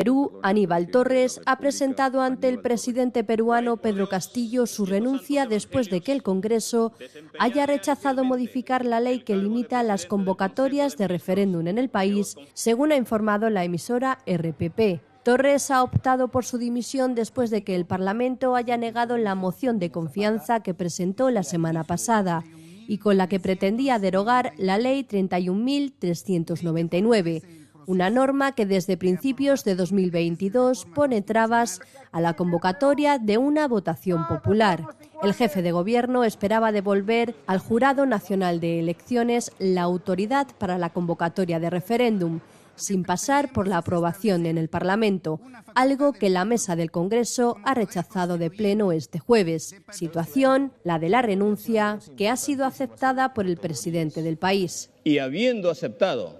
Perú, Aníbal Torres ha presentado ante el presidente peruano Pedro Castillo su renuncia después de que el Congreso haya rechazado modificar la ley que limita las convocatorias de referéndum en el país, según ha informado la emisora RPP. Torres ha optado por su dimisión después de que el Parlamento haya negado la moción de confianza que presentó la semana pasada y con la que pretendía derogar la Ley 31.399, una norma que desde principios de 2022 pone trabas a la convocatoria de una votación popular. El jefe de gobierno esperaba devolver al Jurado Nacional de Elecciones la autoridad para la convocatoria de referéndum, sin pasar por la aprobación en el Parlamento, algo que la mesa del Congreso ha rechazado de pleno este jueves. Situación, la de la renuncia, que ha sido aceptada por el presidente del país. Y habiendo aceptado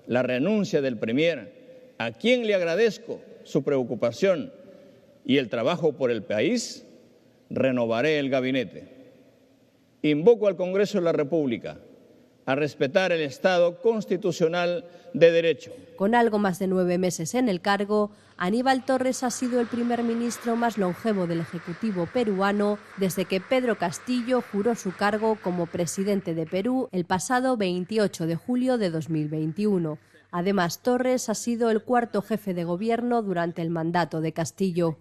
la renuncia del Premier, a quien le agradezco su preocupación y el trabajo por el país, renovaré el gabinete. Invoco al Congreso de la República a respetar el Estado constitucional de derecho. Con algo más de 9 meses en el cargo, Aníbal Torres ha sido el primer ministro más longevo del Ejecutivo peruano desde que Pedro Castillo juró su cargo como presidente de Perú el pasado 28 de julio de 2021. Además, Torres ha sido el cuarto jefe de gobierno durante el mandato de Castillo.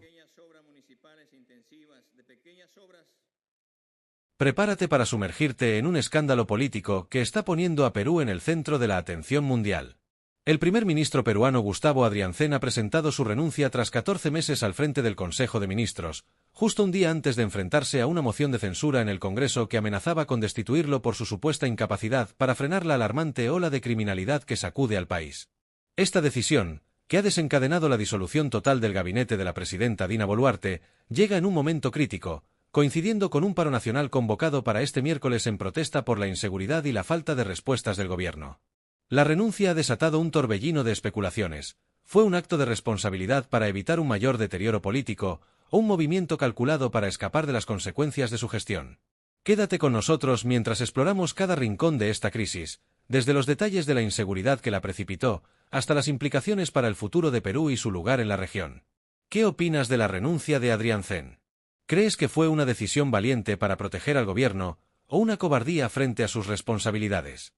Prepárate para sumergirte en un escándalo político que está poniendo a Perú en el centro de la atención mundial. El primer ministro peruano Gustavo Adrianzén ha presentado su renuncia tras 14 meses al frente del Consejo de Ministros, justo un día antes de enfrentarse a una moción de censura en el Congreso que amenazaba con destituirlo por su supuesta incapacidad para frenar la alarmante ola de criminalidad que sacude al país. Esta decisión, que ha desencadenado la disolución total del gabinete de la presidenta Dina Boluarte, llega en un momento crítico, coincidiendo con un paro nacional convocado para este miércoles en protesta por la inseguridad y la falta de respuestas del gobierno. La renuncia ha desatado un torbellino de especulaciones. ¿Fue un acto de responsabilidad para evitar un mayor deterioro político o un movimiento calculado para escapar de las consecuencias de su gestión? Quédate con nosotros mientras exploramos cada rincón de esta crisis, desde los detalles de la inseguridad que la precipitó hasta las implicaciones para el futuro de Perú y su lugar en la región. ¿Qué opinas de la renuncia de Adrianzén? ¿Crees que fue una decisión valiente para proteger al gobierno o una cobardía frente a sus responsabilidades?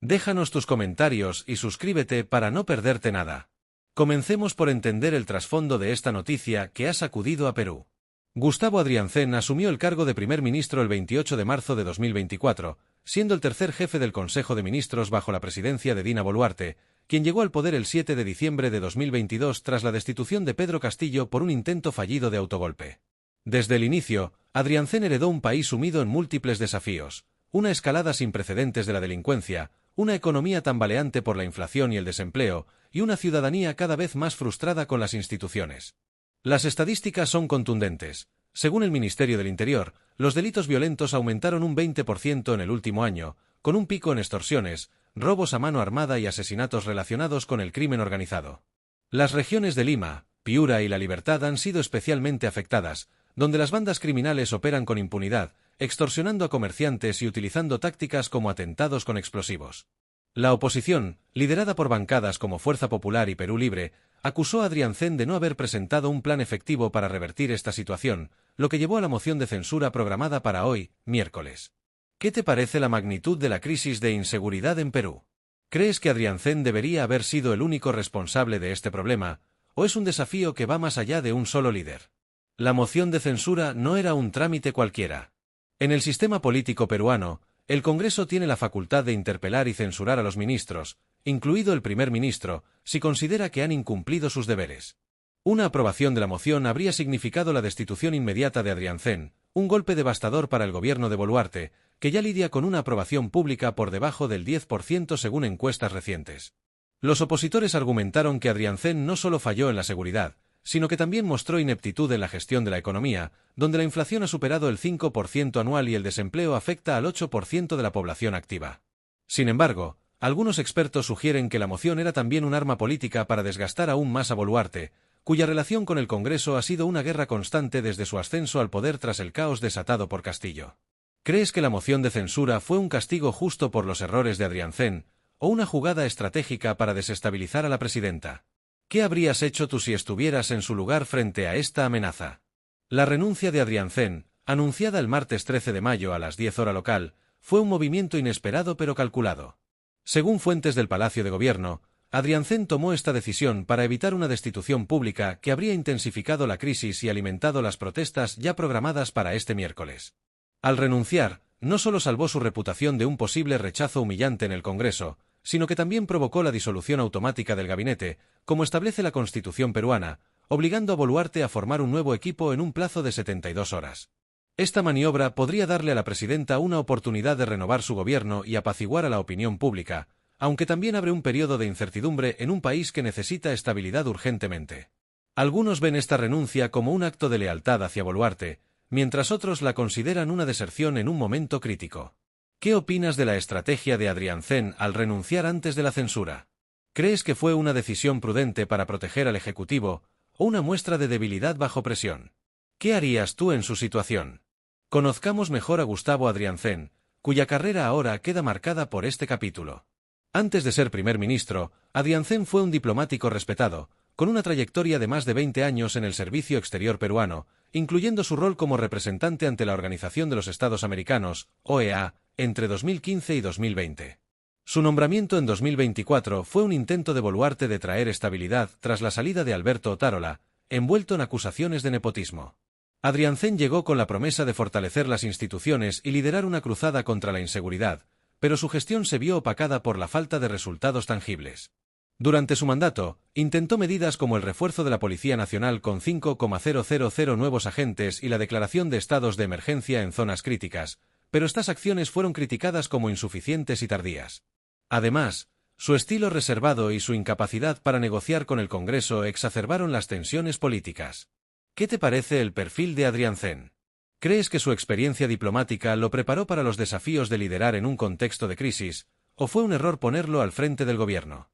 Déjanos tus comentarios y suscríbete para no perderte nada. Comencemos por entender el trasfondo de esta noticia que ha sacudido a Perú. Gustavo Adrianzén asumió el cargo de primer ministro el 28 de marzo de 2024, siendo el tercer jefe del Consejo de Ministros bajo la presidencia de Dina Boluarte, quien llegó al poder el 7 de diciembre de 2022 tras la destitución de Pedro Castillo por un intento fallido de autogolpe. Desde el inicio, Adrianzén heredó un país sumido en múltiples desafíos, una escalada sin precedentes de la delincuencia, una economía tambaleante por la inflación y el desempleo, y una ciudadanía cada vez más frustrada con las instituciones. Las estadísticas son contundentes. Según el Ministerio del Interior, los delitos violentos aumentaron un 20% en el último año, con un pico en extorsiones, robos a mano armada y asesinatos relacionados con el crimen organizado. Las regiones de Lima, Piura y La Libertad han sido especialmente afectadas, donde las bandas criminales operan con impunidad, extorsionando a comerciantes y utilizando tácticas como atentados con explosivos. La oposición, liderada por bancadas como Fuerza Popular y Perú Libre, acusó a Adrianzén de no haber presentado un plan efectivo para revertir esta situación, lo que llevó a la moción de censura programada para hoy, miércoles. ¿Qué te parece la magnitud de la crisis de inseguridad en Perú? ¿Crees que Adrianzén debería haber sido el único responsable de este problema, o es un desafío que va más allá de un solo líder? La moción de censura no era un trámite cualquiera. En el sistema político peruano, el Congreso tiene la facultad de interpelar y censurar a los ministros, incluido el primer ministro, si considera que han incumplido sus deberes. Una aprobación de la moción habría significado la destitución inmediata de Adrianzén, un golpe devastador para el gobierno de Boluarte, que ya lidia con una aprobación pública por debajo del 10% según encuestas recientes. Los opositores argumentaron que Adrianzén no solo falló en la seguridad, sino que también mostró ineptitud en la gestión de la economía, donde la inflación ha superado el 5% anual y el desempleo afecta al 8% de la población activa. Sin embargo, algunos expertos sugieren que la moción era también un arma política para desgastar aún más a Boluarte, cuya relación con el Congreso ha sido una guerra constante desde su ascenso al poder tras el caos desatado por Castillo. ¿Crees que la moción de censura fue un castigo justo por los errores de Adrianzén, o una jugada estratégica para desestabilizar a la presidenta? ¿Qué habrías hecho tú si estuvieras en su lugar frente a esta amenaza? La renuncia de Adrianzen, anunciada el martes 13 de mayo a las 10 hora local, fue un movimiento inesperado pero calculado. Según fuentes del Palacio de Gobierno, Adrianzen tomó esta decisión para evitar una destitución pública que habría intensificado la crisis y alimentado las protestas ya programadas para este miércoles. Al renunciar, no solo salvó su reputación de un posible rechazo humillante en el Congreso, sino que también provocó la disolución automática del gabinete, como establece la Constitución peruana, obligando a Boluarte a formar un nuevo equipo en un plazo de 72 horas. Esta maniobra podría darle a la presidenta una oportunidad de renovar su gobierno y apaciguar a la opinión pública, aunque también abre un periodo de incertidumbre en un país que necesita estabilidad urgentemente. Algunos ven esta renuncia como un acto de lealtad hacia Boluarte, mientras otros la consideran una deserción en un momento crítico. ¿Qué opinas de la estrategia de Adrianzen al renunciar antes de la censura? ¿Crees que fue una decisión prudente para proteger al Ejecutivo o una muestra de debilidad bajo presión? ¿Qué harías tú en su situación? Conozcamos mejor a Gustavo Adrianzen, cuya carrera ahora queda marcada por este capítulo. Antes de ser primer ministro, Adrianzen fue un diplomático respetado, con una trayectoria de más de 20 años en el servicio exterior peruano, incluyendo su rol como representante ante la Organización de los Estados Americanos, OEA, entre 2015 y 2020. Su nombramiento en 2024 fue un intento de Boluarte de traer estabilidad tras la salida de Alberto Otárola, envuelto en acusaciones de nepotismo. Adrianzen llegó con la promesa de fortalecer las instituciones y liderar una cruzada contra la inseguridad, pero su gestión se vio opacada por la falta de resultados tangibles. Durante su mandato, intentó medidas como el refuerzo de la Policía Nacional con 5,000 nuevos agentes y la declaración de estados de emergencia en zonas críticas, pero estas acciones fueron criticadas como insuficientes y tardías. Además, su estilo reservado y su incapacidad para negociar con el Congreso exacerbaron las tensiones políticas. ¿Qué te parece el perfil de Adrianzen? ¿Crees que su experiencia diplomática lo preparó para los desafíos de liderar en un contexto de crisis, o fue un error ponerlo al frente del gobierno?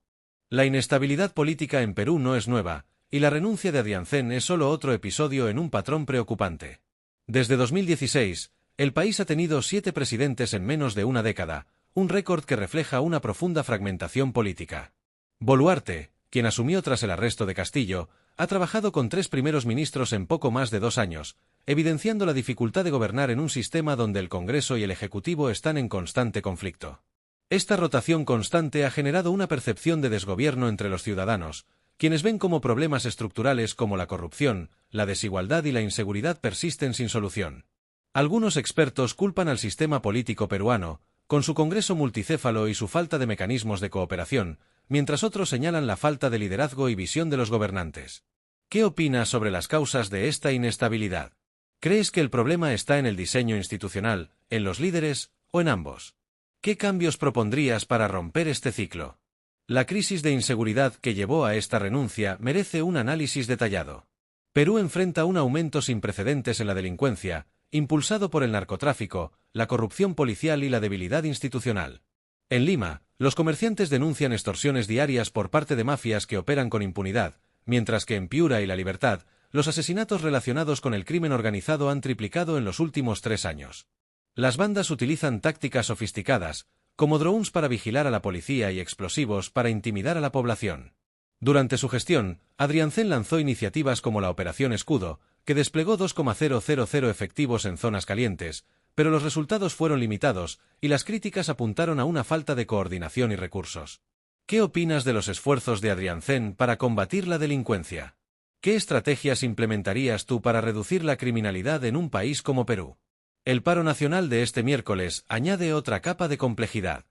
La inestabilidad política en Perú no es nueva, y la renuncia de Adrianzen es solo otro episodio en un patrón preocupante. Desde 2016, el país ha tenido 7 presidentes en menos de una década, un récord que refleja una profunda fragmentación política. Boluarte, quien asumió tras el arresto de Castillo, ha trabajado con 3 primeros ministros en poco más de 2 años, evidenciando la dificultad de gobernar en un sistema donde el Congreso y el Ejecutivo están en constante conflicto. Esta rotación constante ha generado una percepción de desgobierno entre los ciudadanos, quienes ven como problemas estructurales como la corrupción, la desigualdad y la inseguridad persisten sin solución. Algunos expertos culpan al sistema político peruano, con su Congreso multicéfalo y su falta de mecanismos de cooperación, mientras otros señalan la falta de liderazgo y visión de los gobernantes. ¿Qué opinas sobre las causas de esta inestabilidad? ¿Crees que el problema está en el diseño institucional, en los líderes o en ambos? ¿Qué cambios propondrías para romper este ciclo? La crisis de inseguridad que llevó a esta renuncia merece un análisis detallado. Perú enfrenta un aumento sin precedentes en la delincuencia, impulsado por el narcotráfico, la corrupción policial y la debilidad institucional. En Lima, los comerciantes denuncian extorsiones diarias por parte de mafias que operan con impunidad, mientras que en Piura y La Libertad, los asesinatos relacionados con el crimen organizado han triplicado en los últimos 3 años. Las bandas utilizan tácticas sofisticadas, como drones para vigilar a la policía y explosivos para intimidar a la población. Durante su gestión, Adrianzen lanzó iniciativas como la Operación Escudo, que desplegó 2,000 efectivos en zonas calientes, pero los resultados fueron limitados y las críticas apuntaron a una falta de coordinación y recursos. ¿Qué opinas de los esfuerzos de Adrianzen para combatir la delincuencia? ¿Qué estrategias implementarías tú para reducir la criminalidad en un país como Perú? El paro nacional de este miércoles añade otra capa de complejidad.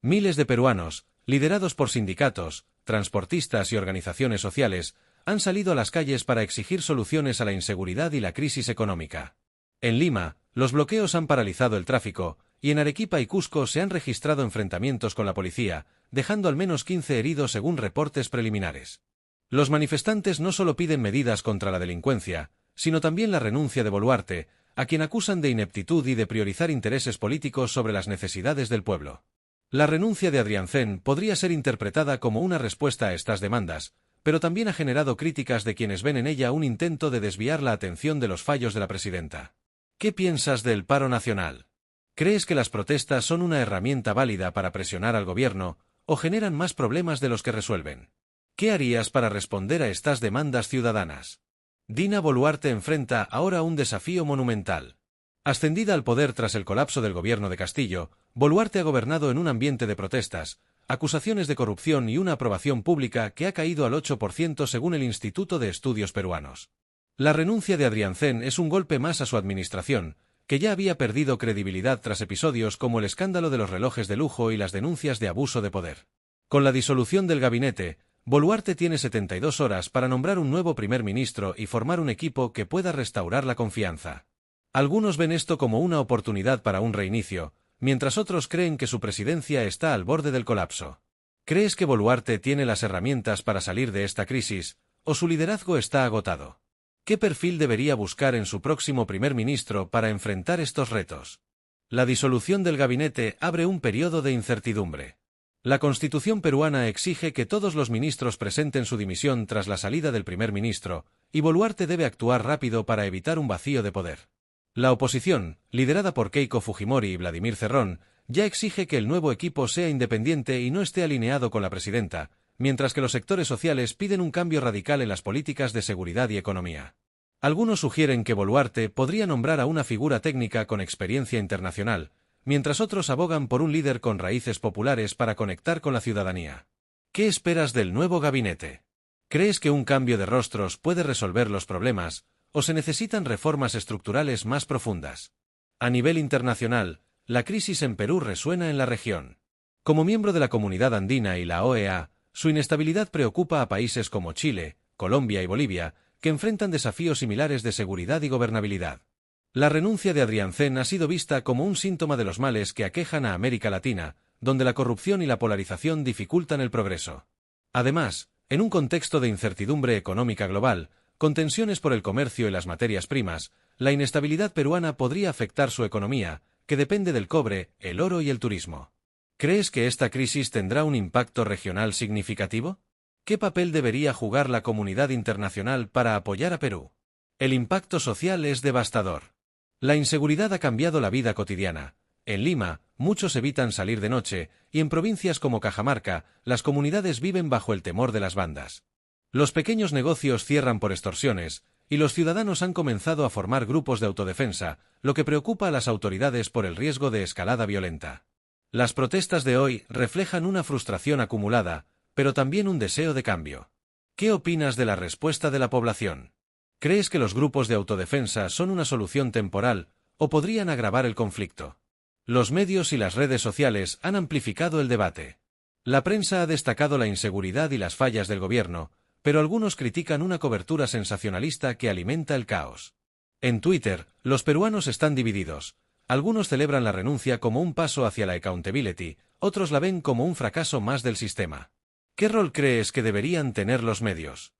Miles de peruanos, liderados por sindicatos, transportistas y organizaciones sociales, han salido a las calles para exigir soluciones a la inseguridad y la crisis económica. En Lima, los bloqueos han paralizado el tráfico, y en Arequipa y Cusco se han registrado enfrentamientos con la policía, dejando al menos 15 heridos según reportes preliminares. Los manifestantes no solo piden medidas contra la delincuencia, sino también la renuncia de Boluarte, a quien acusan de ineptitud y de priorizar intereses políticos sobre las necesidades del pueblo. La renuncia de Adrianzen podría ser interpretada como una respuesta a estas demandas, pero también ha generado críticas de quienes ven en ella un intento de desviar la atención de los fallos de la presidenta. ¿Qué piensas del paro nacional? ¿Crees que las protestas son una herramienta válida para presionar al gobierno o generan más problemas de los que resuelven? ¿Qué harías para responder a estas demandas ciudadanas? Dina Boluarte enfrenta ahora un desafío monumental. Ascendida al poder tras el colapso del gobierno de Castillo, Boluarte ha gobernado en un ambiente de protestas, acusaciones de corrupción y una aprobación pública que ha caído al 8% según el Instituto de Estudios Peruanos. La renuncia de Adriancén es un golpe más a su administración, que ya había perdido credibilidad tras episodios como el escándalo de los relojes de lujo y las denuncias de abuso de poder. Con la disolución del gabinete, Boluarte tiene 72 horas para nombrar un nuevo primer ministro y formar un equipo que pueda restaurar la confianza. Algunos ven esto como una oportunidad para un reinicio, mientras otros creen que su presidencia está al borde del colapso. ¿Crees que Boluarte tiene las herramientas para salir de esta crisis, o su liderazgo está agotado? ¿Qué perfil debería buscar en su próximo primer ministro para enfrentar estos retos? La disolución del gabinete abre un periodo de incertidumbre. La Constitución peruana exige que todos los ministros presenten su dimisión tras la salida del primer ministro, y Boluarte debe actuar rápido para evitar un vacío de poder. La oposición, liderada por Keiko Fujimori y Vladimir Cerrón, ya exige que el nuevo equipo sea independiente y no esté alineado con la presidenta, mientras que los sectores sociales piden un cambio radical en las políticas de seguridad y economía. Algunos sugieren que Boluarte podría nombrar a una figura técnica con experiencia internacional, mientras otros abogan por un líder con raíces populares para conectar con la ciudadanía. ¿Qué esperas del nuevo gabinete? ¿Crees que un cambio de rostros puede resolver los problemas, o se necesitan reformas estructurales más profundas? A nivel internacional, la crisis en Perú resuena en la región. Como miembro de la Comunidad Andina y la OEA, su inestabilidad preocupa a países como Chile, Colombia y Bolivia, que enfrentan desafíos similares de seguridad y gobernabilidad. La renuncia de Adriancén ha sido vista como un síntoma de los males que aquejan a América Latina, donde la corrupción y la polarización dificultan el progreso. Además, en un contexto de incertidumbre económica global, con tensiones por el comercio y las materias primas, la inestabilidad peruana podría afectar su economía, que depende del cobre, el oro y el turismo. ¿Crees que esta crisis tendrá un impacto regional significativo? ¿Qué papel debería jugar la comunidad internacional para apoyar a Perú? El impacto social es devastador. La inseguridad ha cambiado la vida cotidiana. En Lima, muchos evitan salir de noche, y en provincias como Cajamarca, las comunidades viven bajo el temor de las bandas. Los pequeños negocios cierran por extorsiones, y los ciudadanos han comenzado a formar grupos de autodefensa, lo que preocupa a las autoridades por el riesgo de escalada violenta. Las protestas de hoy reflejan una frustración acumulada, pero también un deseo de cambio. ¿Qué opinas de la respuesta de la población? ¿Crees que los grupos de autodefensa son una solución temporal, o podrían agravar el conflicto? Los medios y las redes sociales han amplificado el debate. La prensa ha destacado la inseguridad y las fallas del gobierno, pero algunos critican una cobertura sensacionalista que alimenta el caos. En Twitter, los peruanos están divididos. Algunos celebran la renuncia como un paso hacia la accountability, otros la ven como un fracaso más del sistema. ¿Qué rol crees que deberían tener los medios?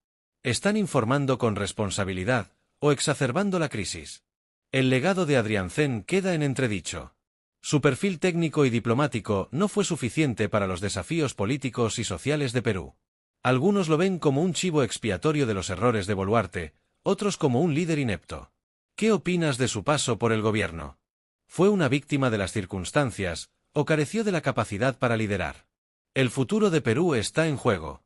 ¿Están informando con responsabilidad, o exacerbando la crisis? El legado de Adriancén queda en entredicho. Su perfil técnico y diplomático no fue suficiente para los desafíos políticos y sociales de Perú. Algunos lo ven como un chivo expiatorio de los errores de Boluarte, otros como un líder inepto. ¿Qué opinas de su paso por el gobierno? ¿Fue una víctima de las circunstancias, o careció de la capacidad para liderar? El futuro de Perú está en juego.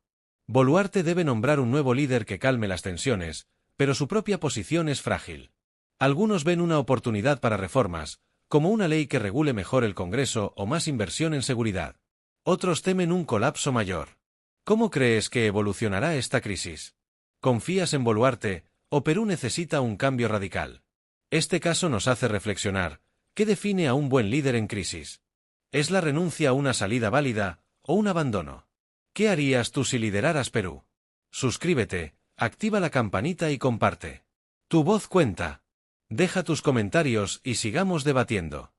Boluarte debe nombrar un nuevo líder que calme las tensiones, pero su propia posición es frágil. Algunos ven una oportunidad para reformas, como una ley que regule mejor el Congreso o más inversión en seguridad. Otros temen un colapso mayor. ¿Cómo crees que evolucionará esta crisis? ¿Confías en Boluarte, o Perú necesita un cambio radical? Este caso nos hace reflexionar. ¿Qué define a un buen líder en crisis? ¿Es la renuncia a una salida válida, o un abandono? ¿Qué harías tú si lideraras Perú? Suscríbete, activa la campanita y comparte. Tu voz cuenta. Deja tus comentarios y sigamos debatiendo.